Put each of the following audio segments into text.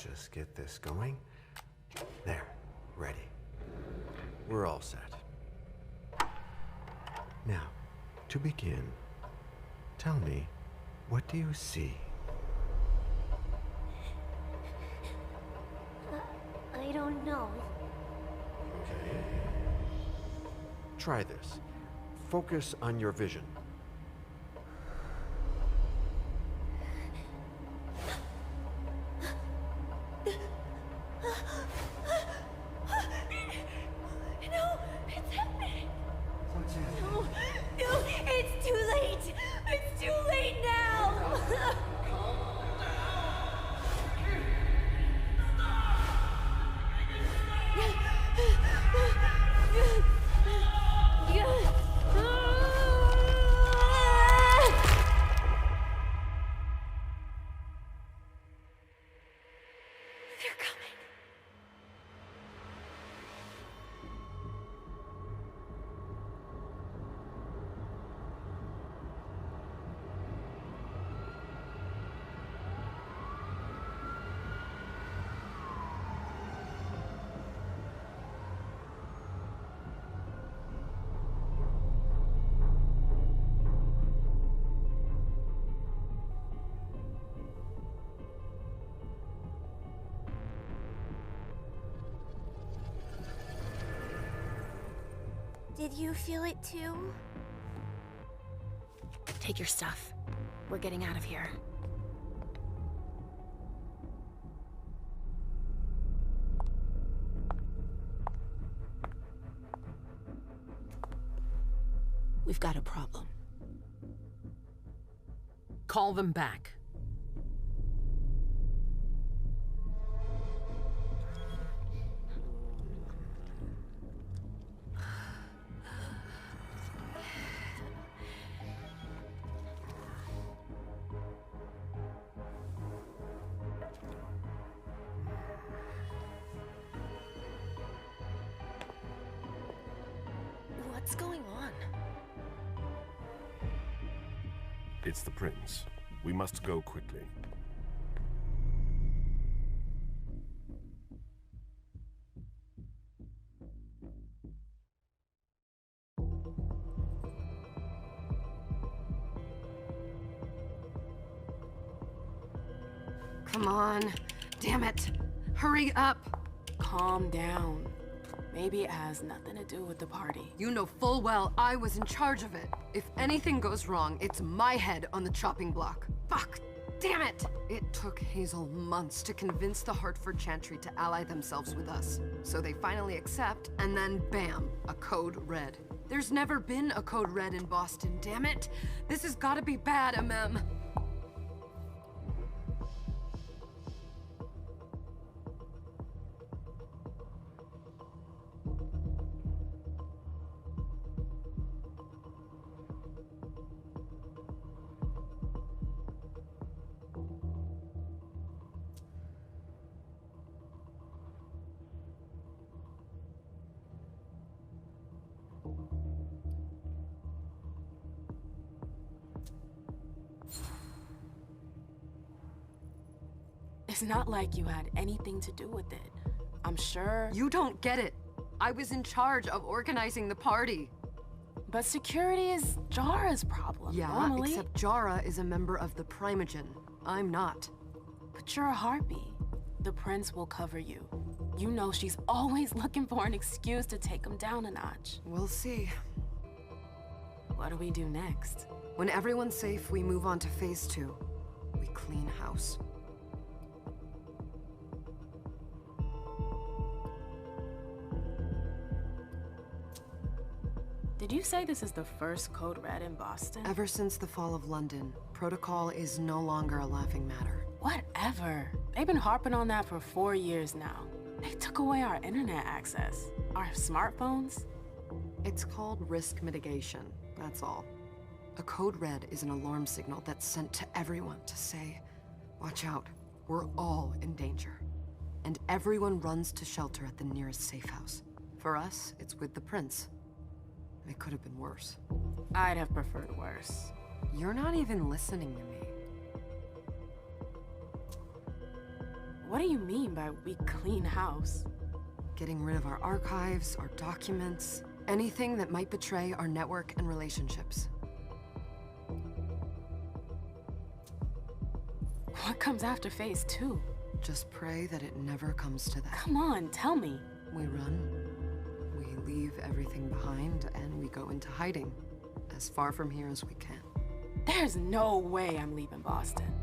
just get this going. There, ready. We're all set. Now, to begin, tell me, what do you see? I don't know. Okay. Try this. Focus on your vision. No, it's happening. No, it's too late. It's too late now. They're coming. Did you feel it too? Take your stuff. We're getting out of here. We've got a problem. Call them back. What's going on? It's the prince. We must go quickly. Come on. Damn it. Hurry up. Calm down. Maybe it has nothing to do with the party. You know full well I was in charge of it. If anything goes wrong, it's my head on the chopping block. Fuck! Damn it! It took Hazel months to convince the Hartford Chantry to ally themselves with us. So they finally accept, and then bam, a code red. There's never been a code red in Boston, damn it! This has gotta be bad, MM. It's not like you had anything to do with it. I'm sure. You don't get it. I was in charge of organizing the party. But security is Jara's problem. Yeah, normally. except Jara is a member of the Primogen. I'm not. But you're a harpy. The prince will cover you. You know she's always looking for an excuse to take him down a notch. We'll see. What do we do next? When everyone's safe, we move on to phase 2. We clean house. Did you say this is the first code red in Boston? Ever since the fall of London, protocol is no longer a laughing matter. Whatever. They've been harping on that for 4 years now. They took away our internet access. Our smartphones. It's called risk mitigation, that's all. A code red is an alarm signal that's sent to everyone to say, watch out, we're all in danger. And everyone runs to shelter at the nearest safe house. For us, it's with the prince. It could have been worse. I'd have preferred worse. You're not even listening to me. What do you mean by we clean house? Getting rid of our archives, our documents, anything that might betray our network and relationships. What comes after phase 2? Just pray that it never comes to that. Come on, tell me. We run, we leave everything behind, and we go into hiding, as far from here as we can. There's no way I'm leaving Boston.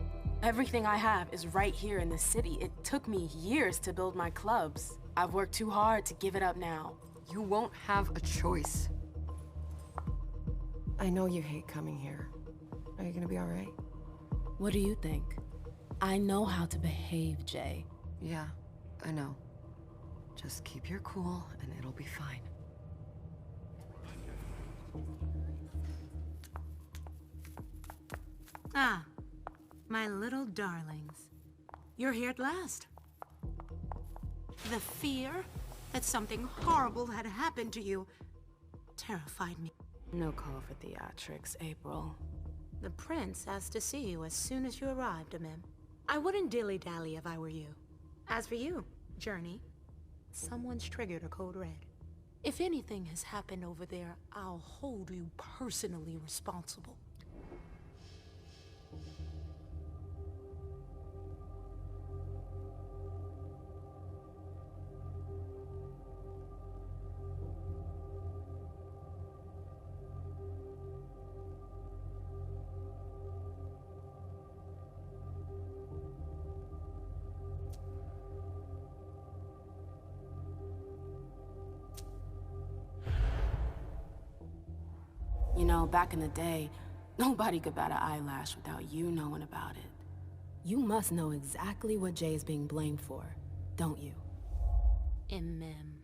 Everything I have is right here in the city. It took me years to build my clubs. I've worked too hard to give it up now. You won't have a choice. I know you hate coming here. Are you gonna be all right? What do you think? I know how to behave, Jay. Yeah, I know. Just keep your cool and it'll be fine. Ah, my little darlings. You're here at last. The fear that something horrible had happened to you terrified me. No call for theatrics, April. The prince asked to see you as soon as you arrived, Amem. I wouldn't dilly-dally if I were you. As for you, Journey, someone's triggered a code red. If anything has happened over there, I'll hold you personally responsible. You know, back in the day, nobody could bat an eyelash without you knowing about it. You must know exactly what Jay is being blamed for, don't you? Amem.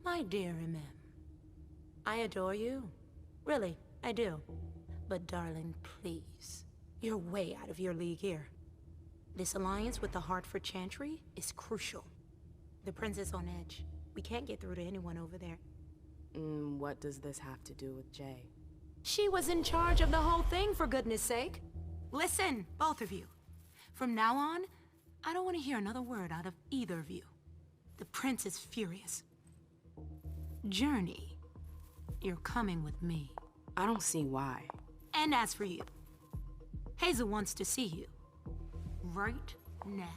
My dear Amem. I adore you. Really, I do. But darling, please. You're way out of your league here. This alliance with the Hartford Chantry is crucial. The prince is on edge. We can't get through to anyone over there. What does this have to do with Jay? She was in charge of the whole thing, for goodness sake. Listen, both of you. From now on, I don't want to hear another word out of either of you. The prince is furious. Journey, you're coming with me. I don't see why. And as for you, Hazel wants to see you. Right now.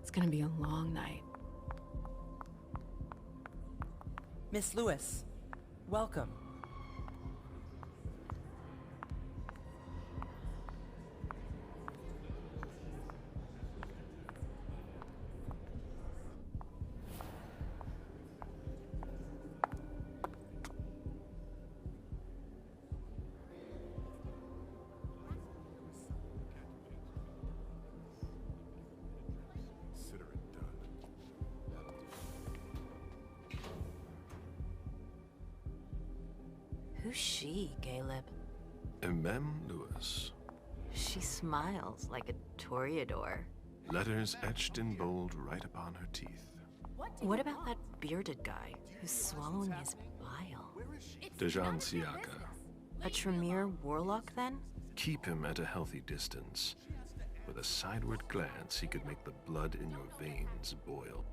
It's gonna be a long night. Miss Lewis, welcome. Who's she, Caleb? Mem Lewis. She smiles like a toreador. Letters etched in bold right upon her teeth. What about that bearded guy who's swallowing his bile? Dejan Siaka. A Tremere warlock, then? Keep him at a healthy distance. With a sideward glance, he could make the blood in your veins boil.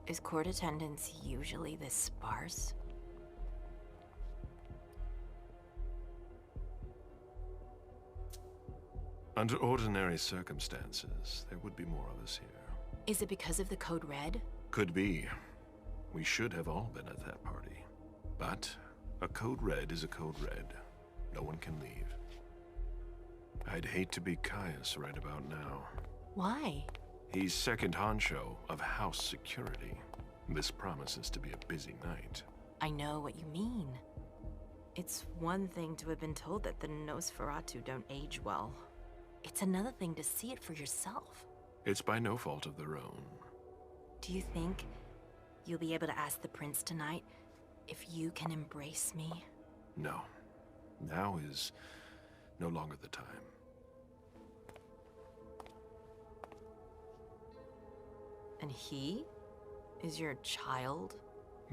Is court attendance usually this sparse? Under ordinary circumstances, there would be more of us here. Is it because of the Code Red? Could be. We should have all been at that party. But a Code Red is a Code Red. No one can leave. I'd hate to be Caius right about now. Why? He's second honcho of house security. This promises to be a busy night. I know what you mean. It's one thing to have been told that the Nosferatu don't age well. It's another thing to see it for yourself. It's by no fault of their own. Do you think you'll be able to ask the prince tonight if you can embrace me? No. Now is no longer the time. And he is your child?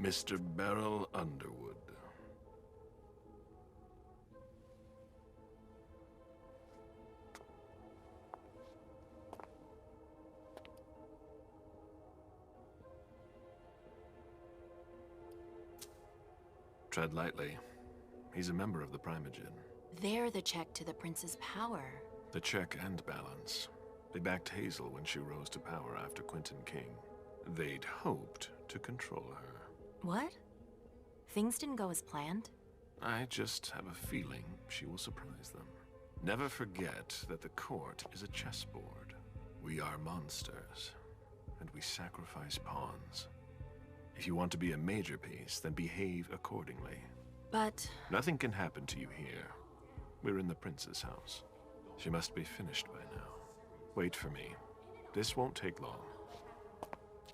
Mr. Beryl Underwood. Tread lightly. He's a member of the Primogen. They're the check to the prince's power. The check and balance. They backed Hazel when she rose to power after Quentin King. They'd hoped to control her. What? Things didn't go as planned? I just have a feeling she will surprise them. Never forget that the court is a chessboard. We are monsters, and we sacrifice pawns. If you want to be a major piece, then behave accordingly. But... Nothing can happen to you here. We're in the prince's house. She must be finished by now. Wait for me. This won't take long.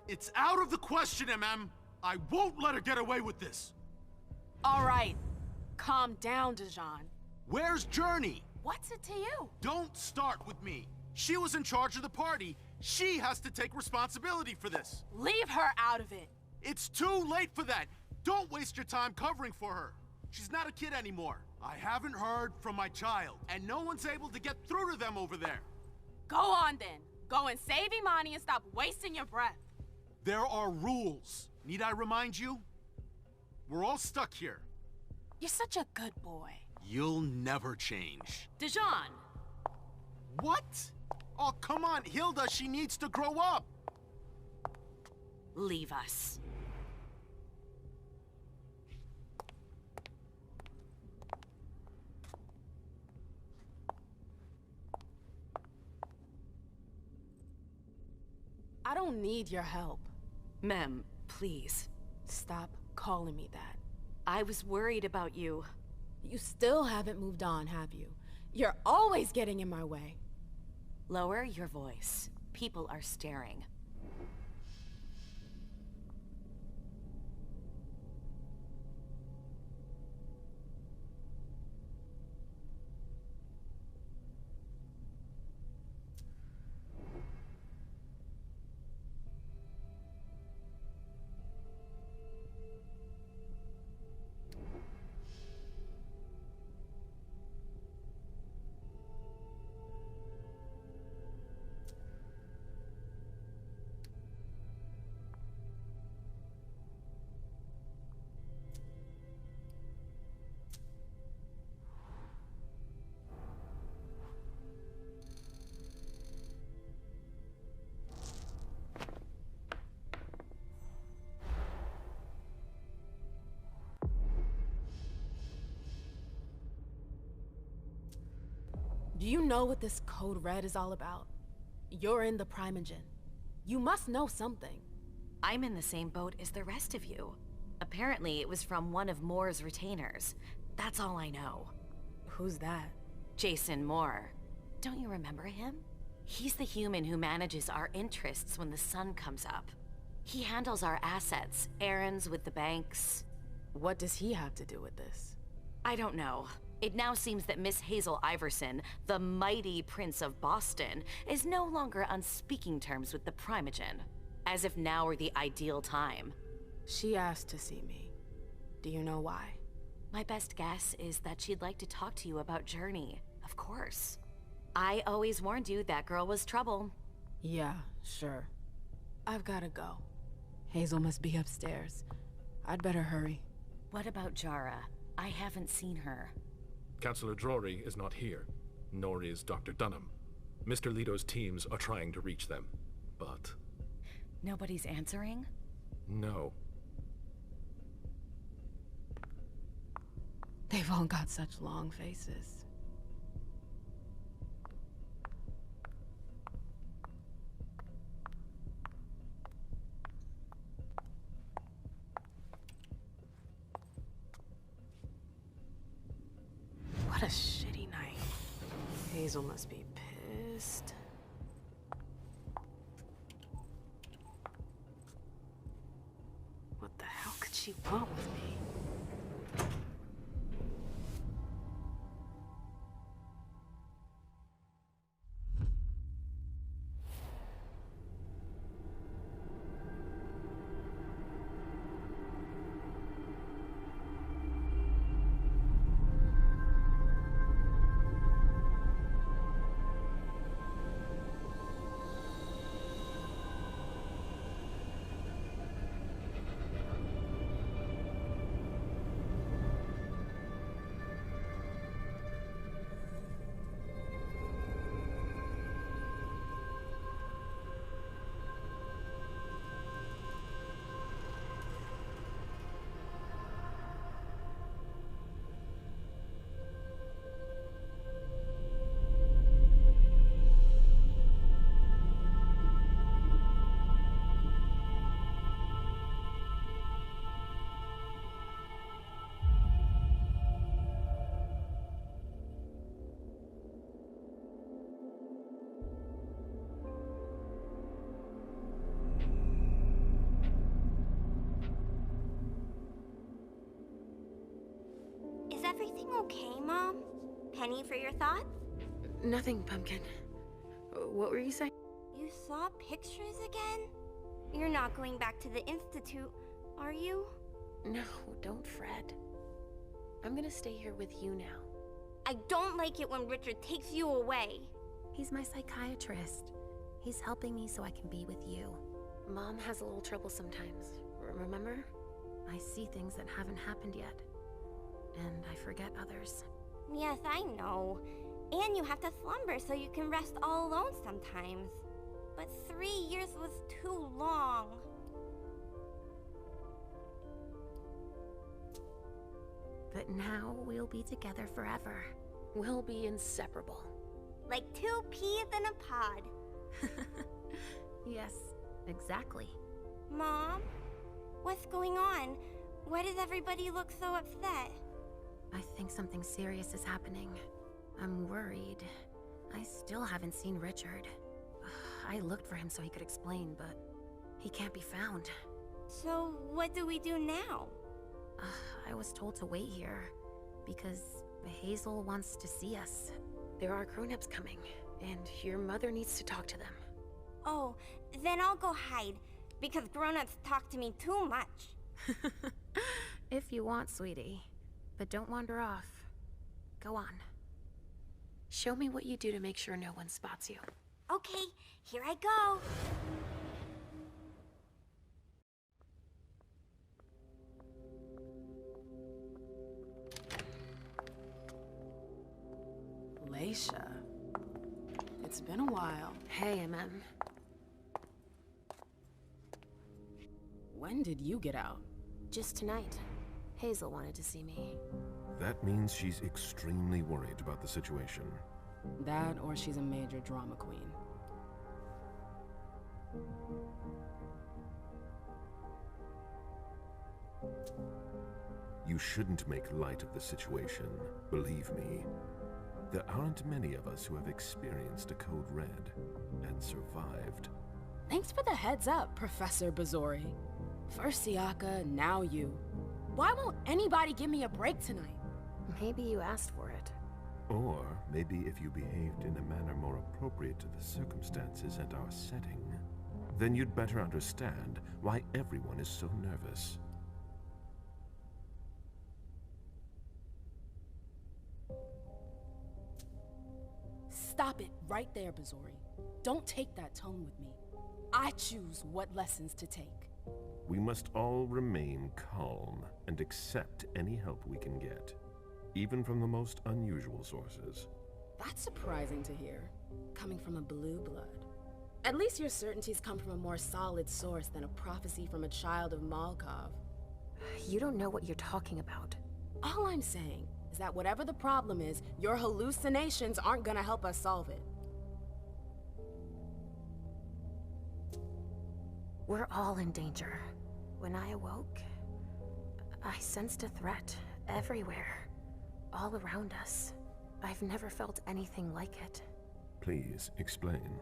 It's out of the question, MM! I won't let her get away with this! All right. Calm down, Dijon. Where's Journey? What's it to you? Don't start with me. She was in charge of the party. She has to take responsibility for this. Leave her out of it. It's too late for that. Don't waste your time covering for her. She's not a kid anymore. I haven't heard from my child, and no one's able to get through to them over there. Go on then. Go and save Imani and stop wasting your breath. There are rules. Need I remind you? We're all stuck here. You're such a good boy. You'll never change. Dijon! What? Oh, come on, Hilda, she needs to grow up. Leave us. I don't need your help. Mem, please. Stop calling me that. I was worried about you. You still haven't moved on, have you? You're always getting in my way. Lower your voice. People are staring. Do you know what this Code Red is all about? You're in the Primogen. You must know something. I'm in the same boat as the rest of you. Apparently, it was from one of Moore's retainers. That's all I know. Who's that? Jason Moore. Don't you remember him? He's the human who manages our interests when the sun comes up. He handles our assets, errands with the banks. What does he have to do with this? I don't know. It now seems that Miss Hazel Iverson, the mighty Prince of Boston, is no longer on speaking terms with the Primogen. As if now were the ideal time. She asked to see me. Do you know why? My best guess is that she'd like to talk to you about Journey, of course. I always warned you that girl was trouble. Yeah, sure. I've gotta go. Hazel must be upstairs. I'd better hurry. What about Jara? I haven't seen her. Councillor Drury is not here, nor is Dr. Dunham. Mr. Leto's teams are trying to reach them, but... Nobody's answering? No. They've all got such long faces. What a shitty night. Hazel must be pissed. What the hell could she want with me? everything okay, Mom? Penny for your thoughts? Nothing, Pumpkin. What were you saying? You saw pictures again? You're not going back to the Institute, are you? No, don't fret. I'm gonna stay here with you now. I don't like it when Richard takes you away. He's my psychiatrist. He's helping me so I can be with you. Mom has a little trouble sometimes, remember? I see things that haven't happened yet. And I forget others. Yes, I know. And you have to slumber so you can rest all alone sometimes. But 3 years was too long. But now we'll be together forever. We'll be inseparable. Like 2 peas in a pod. Yes, exactly. Mom? What's going on? Why does everybody look so upset? I think something serious is happening. I'm worried. I still haven't seen Richard. I looked for him so he could explain, but he can't be found. So what do we do now? I was told to wait here because Hazel wants to see us. There are grown-ups coming, and your mother needs to talk to them. Oh, then I'll go hide, because grown-ups talk to me too much. If you want, sweetie. But don't wander off. Go on. Show me what you do to make sure no one spots you. Okay, here I go. Leisha. It's been a while. Hey, MM. When did you get out? Just tonight. Hazel wanted to see me. That means she's extremely worried about the situation. That, or she's a major drama queen. You shouldn't make light of the situation, believe me. There aren't many of us who have experienced a Code Red and survived. Thanks for the heads up, Professor Bazori. First Siaka, now you. Why won't anybody give me a break tonight? Maybe you asked for it. Or maybe if you behaved in a manner more appropriate to the circumstances and our setting, then you'd better understand why everyone is so nervous. Stop it right there, Bazori. Don't take that tone with me. I choose what lessons to take. We must all remain calm and accept any help we can get, even from the most unusual sources. That's surprising to hear, coming from a blue blood. At least your certainties come from a more solid source than a prophecy from a child of Malkov. You don't know what you're talking about. All I'm saying is that whatever the problem is, your hallucinations aren't gonna help us solve it. We're all in danger. When I awoke, I sensed a threat everywhere, all around us. I've never felt anything like it. Please, explain.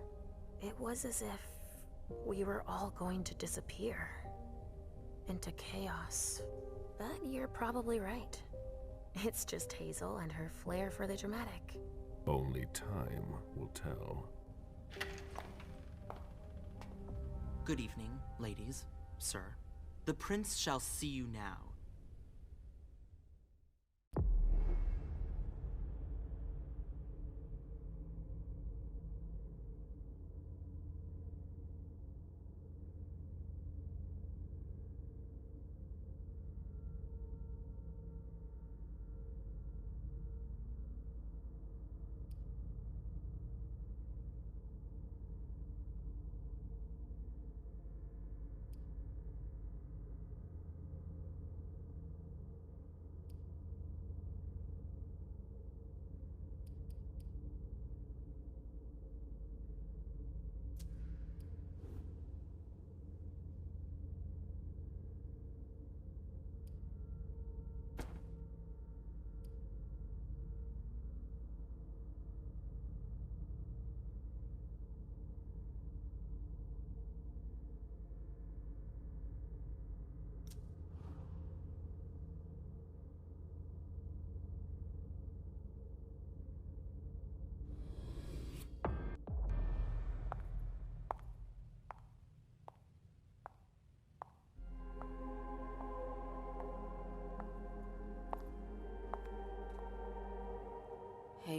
It was as if we were all going to disappear into chaos. But you're probably right. It's just Hazel and her flair for the dramatic. Only time will tell. Good evening, ladies, sir. The prince shall see you now.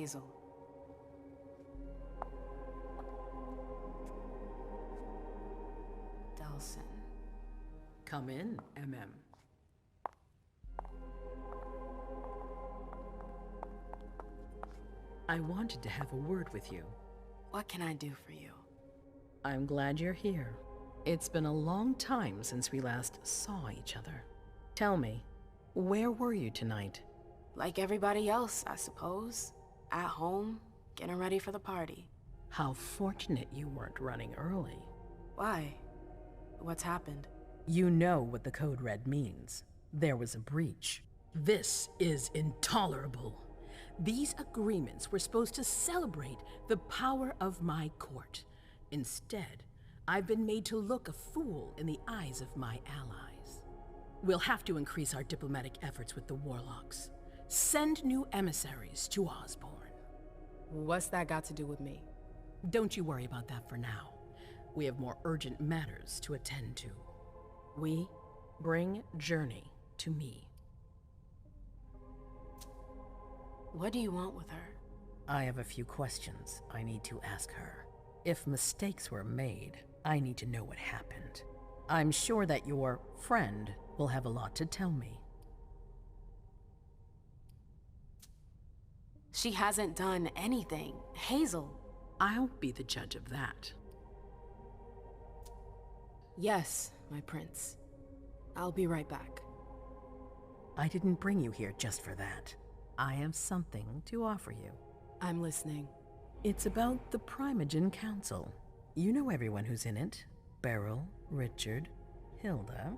Hazel. Delson. Come in, MM. I wanted to have a word with you. What can I do for you? I'm glad you're here. It's been a long time since we last saw each other. Tell me, where were you tonight? Like everybody else, I suppose. At home, getting ready for the party. How fortunate you weren't running early. Why? What's happened? You know what the Code Red means. There was a breach. This is intolerable. These agreements were supposed to celebrate the power of my court. Instead, I've been made to look a fool in the eyes of my allies. We'll have to increase our diplomatic efforts with the Warlocks. Send new emissaries to Osborne. What's that got to do with me? Don't you worry about that for now. We have more urgent matters to attend to. We bring Journey to me. What do you want with her? I have a few questions I need to ask her. If mistakes were made, I need to know what happened. I'm sure that your friend will have a lot to tell me. She hasn't done anything. Hazel. I'll be the judge of that. Yes, my prince. I'll be right back. I didn't bring you here just for that. I have something to offer you. I'm listening. It's about the Primogen Council. You know everyone who's in it. Beryl, Richard, Hilda.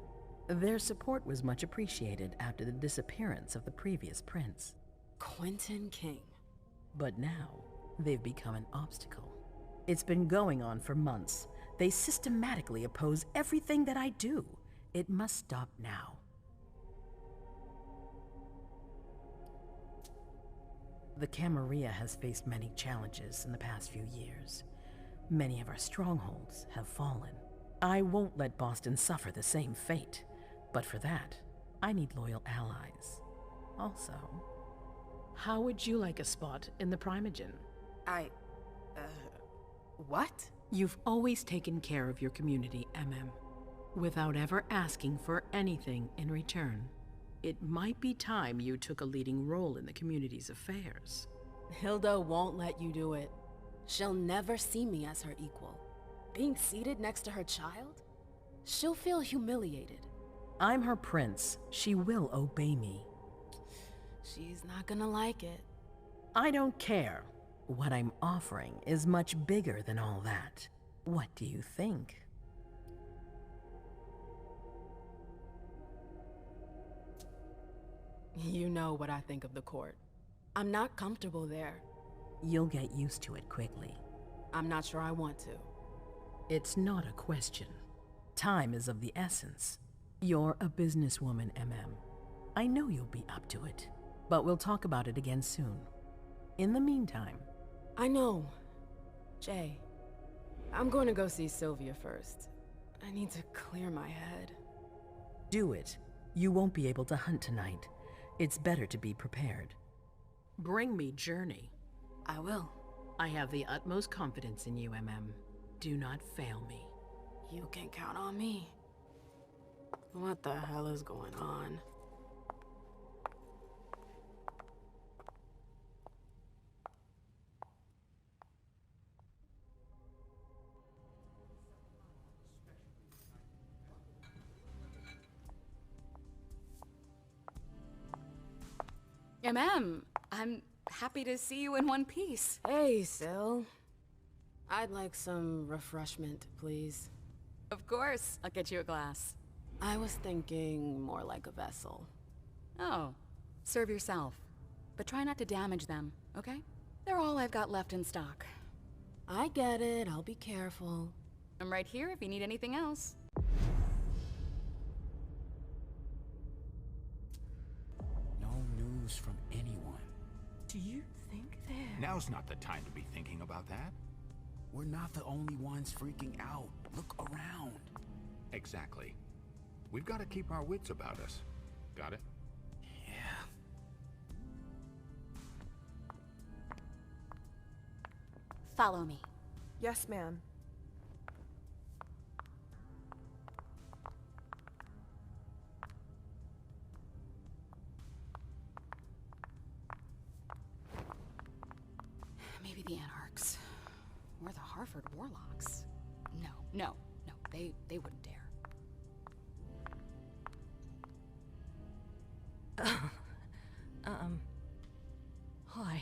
Their support was much appreciated after the disappearance of the previous prince. Quentin King. But now, they've become an obstacle. It's been going on for months. They systematically oppose everything that I do. It must stop now. The Camarilla has faced many challenges in the past few years. Many of our strongholds have fallen. I won't let Boston suffer the same fate. But for that, I need loyal allies. Also, how would you like a spot in the Primogen? What? You've always taken care of your community, MM, without ever asking for anything in return. It might be time you took a leading role in the community's affairs. Hilda won't let you do it. She'll never see me as her equal. Being seated next to her child? She'll feel humiliated. I'm her prince. She will obey me. She's not gonna like it. I don't care. What I'm offering is much bigger than all that. What do you think? You know what I think of the court. I'm not comfortable there. You'll get used to it quickly. I'm not sure I want to. It's not a question. Time is of the essence. You're a businesswoman, MM. I know you'll be up to it. But we'll talk about it again soon. In the meantime... I know. Jay, I'm going to go see Sylvia first. I need to clear my head. Do it. You won't be able to hunt tonight. It's better to be prepared. Bring me Journey. I will. I have the utmost confidence in you, MM. Do not fail me. You can count on me. What the hell is going on? I'm happy to see you in one piece. Hey, Syl. I'd like some refreshment, please. Of course, I'll get you a glass. I was thinking more like a vessel. Oh, serve yourself. But try not to damage them, okay? They're all I've got left in stock. I get it, I'll be careful. I'm right here if you need anything else. No news from anyone. Do you think that... Now's not the time to be thinking about that. We're not the only ones freaking out. Look around. Exactly. We've got to keep our wits about us. Got it? Yeah. Follow me. Yes, ma'am. Maybe the Anarchs. Or the Harford Warlocks. No. They wouldn't dare. Hi.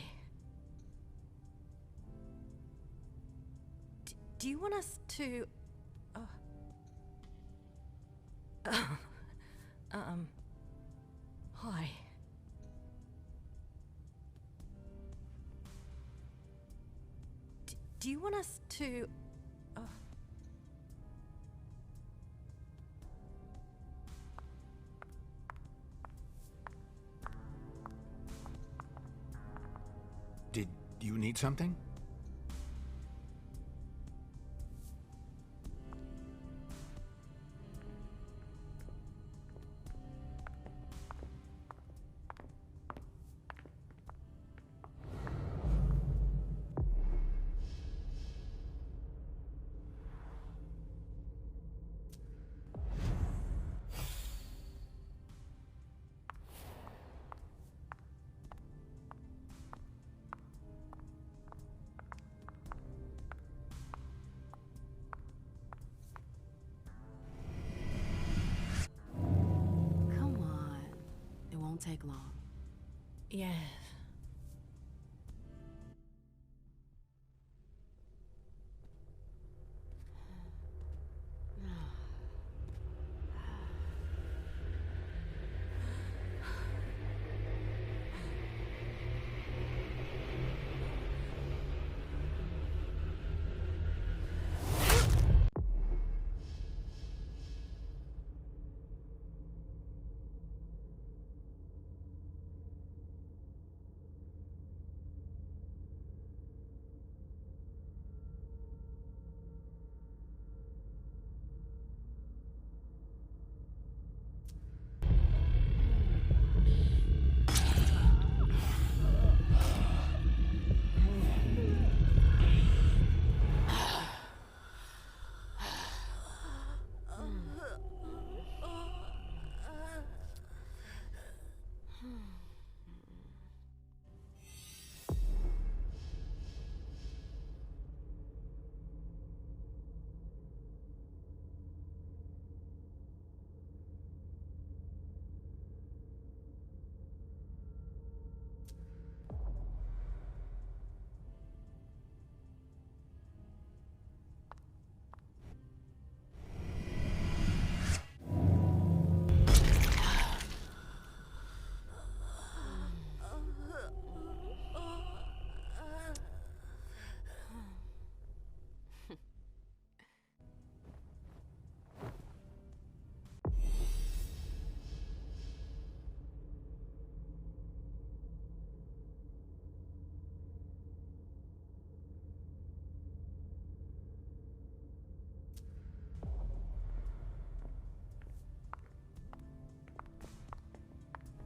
Do you want us to... Hi. Do you want us to... Did you need something? Take long. Yes.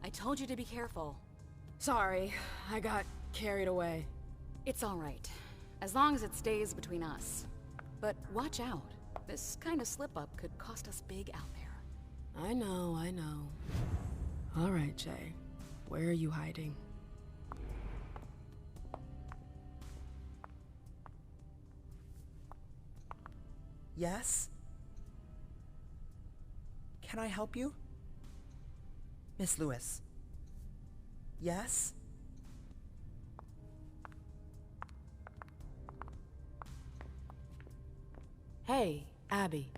I told you to be careful. Sorry, I got carried away. It's all right, as long as it stays between us. But watch out. This kind of slip-up could cost us big out there. I know. All right, Jay. Where are you hiding? Yes? Can I help you? Miss Lewis. Yes? Hey, Abby.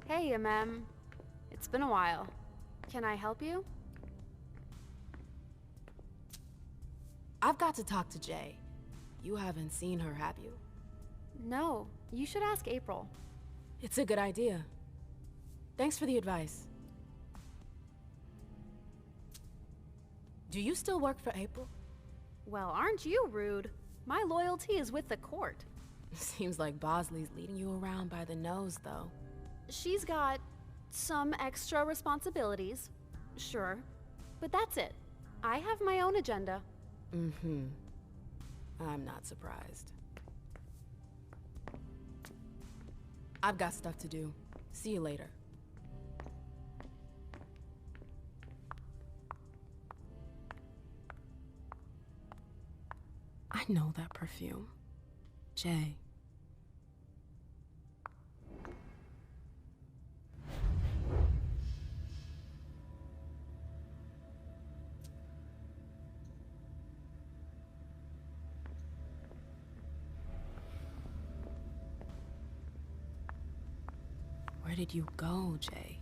Hey, Mem. It's been a while. Can I help you? I've got to talk to Jay. You haven't seen her, have you? No, you should ask April. It's a good idea. Thanks for the advice. Do you still work for April? Well, aren't you rude? My loyalty is with the court. Seems like Bosley's leading you around by the nose, though. She's got some extra responsibilities, sure, but that's it. I have my own agenda. Mm-hmm. I'm not surprised. I've got stuff to do. See you later. I know that perfume. Jay. Where did you go, Jay?